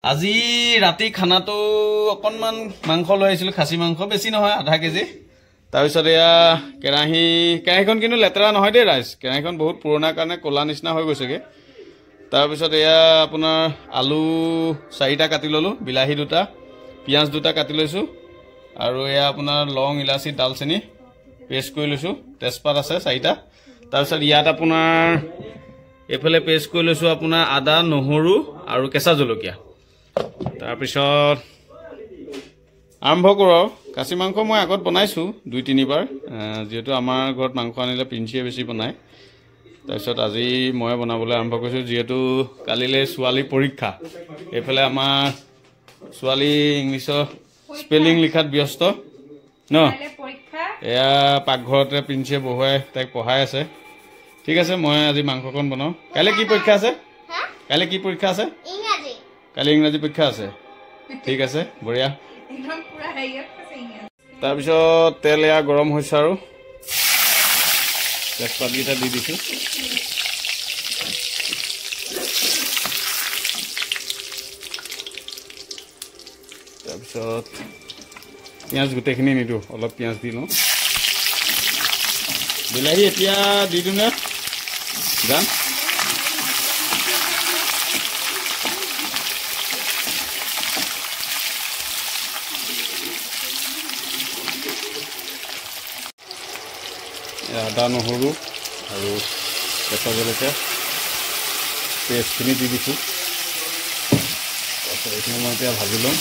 আজি ৰাতি খানাটো অকনমান মাংস লৈ আহিছিলো খাসী মাংস বেছি নহয় আধা কেজি তাৰপিছত এয়া কেৰাহীখন কিন্তু লেতেৰা নহয় দেই ৰাইজ কেৰাহীখন বহুত পুৰণা কাৰণে কলা নিচিনা হৈ গৈছেগে তাৰপিছত এয়া আপোনাৰ আলু 4টা কাটি ললো বিলাহী 2টা পিয়াজ 2টা কাটি লৈছো আৰু এয়া আপোনাৰ লং ইলাচি দালচেনি পেষ্ট কৰি লৈছো তেজপাত আছে 4টা তাৰপিছত ইয়াত আপোনাৰ এফালে পেষ্ট কৰি লৈছো আপোনাৰ আদা নহৰু আৰু কেঁচা জলকীয়া তাৰপিছত আৰম্ভ কৰো খাসী মাংস মই আগত বনাইছো 2-3 বাৰ যেহেতু আমাৰ ঘৰত মাংস আনিলে পিঞ্চিয়ে বেছি বনায় তাৰপিছত আজি মই বনাবলৈ আৰম্ভ কৰিছো যেহেতু কালিলে ছোৱালী পৰীক্ষা এফালে আমাৰ ছোৱালী ইংলিছৰ স্পেলিং লিখাত ব্যস্ত ন এয়া পাকঘৰতে পিঞ্চিয়ে বহুৱাই তাইক পঢ়াই আছে ঠিক আছে মই আজি মাংসকন বনাও কাইলে কি পৰীক্ষা আছে কাইলে কি পৰীক্ষা আছে ইংৰাজী কালি ইংৰাজী পৰীক্ষা আছে ঠিক আছে বঢ়িয়া একদম পুৰা হেৰিয়ত আছে তাৰপিছত তেল এয়া গৰম হৈছে আৰু তেজপাত গিটা দি দিছো তাৰপিছত পিয়াজ গোটেইখিনি নিদো অলপ পিয়াজ দি লওঁ বিলাহী এতিয়া দি দিওঁ নে জান আদা নহৰু আৰু কেঁচা জলকীয়া পেষ্টখিনি দি দিছোঁ তাৰপিছত এইখিনি মই এতিয়া ভাজি ল'ম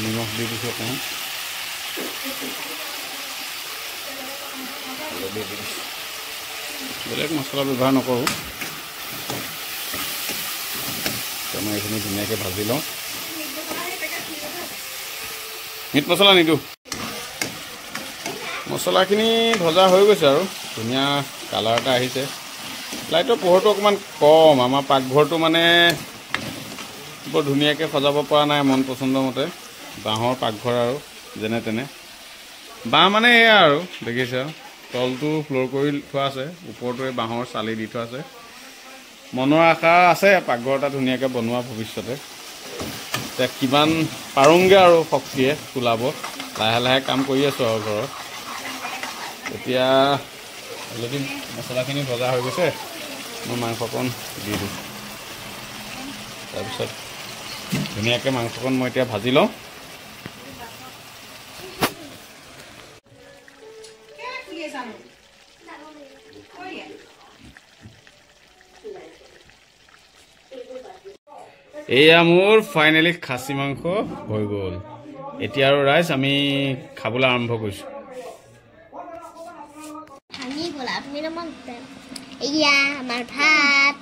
নিমখ দি দিছোঁ অকণমান হালধি দি দিছোঁ বেলেগ মছলা ব্যৱহাৰ নকৰোঁ মই এইখিনি ধুনীয়াকৈ ভাজি লওঁ মিট মছলা নিদিওঁ মছলাখিনি ভজা হৈ গৈছে আৰু ধুনীয়া কালাৰ এটা আহিছে লাইটৰ পোহৰটো অকণমান কম আমাৰ পাকঘৰটো মানে বৰ ধুনীয়াকৈ সজাব পৰা নাই মন পচন্দৰ মতে বাঁহৰ পাকঘৰ আৰু যেনে তেনে বাঁহ মানে এয়া আৰু দেখিছে তলটো ফ্ল'ৰ কৰি থোৱা আছে ওপৰটোৱে বাঁহৰ চালি দি থোৱা আছে মনৰ আশা আছে পাকঘৰ এটা ধুনীয়াকৈ বনোৱা ভৱিষ্যতে এতিয়া কিমান পাৰোঁগৈ আৰু শক্তিয়ে তোলাব লাহে লাহে কাম কৰি আছোঁ আৰু ঘৰত এতিয়া অলৰেডি মছলাখিনি ভজা হৈ গৈছে মই মাংসকণ দি দিওঁ তাৰপিছত ধুনীয়াকৈ মাংসকণ মই এতিয়া ভাজি লওঁ এয়া মোৰ ফাইনেলি খাচী মাংস হৈ গ'ল এতিয়া আৰু ৰাইজ আমি খাবলৈ আৰম্ভ কৰিছোঁ এয়া আমাৰ ভাত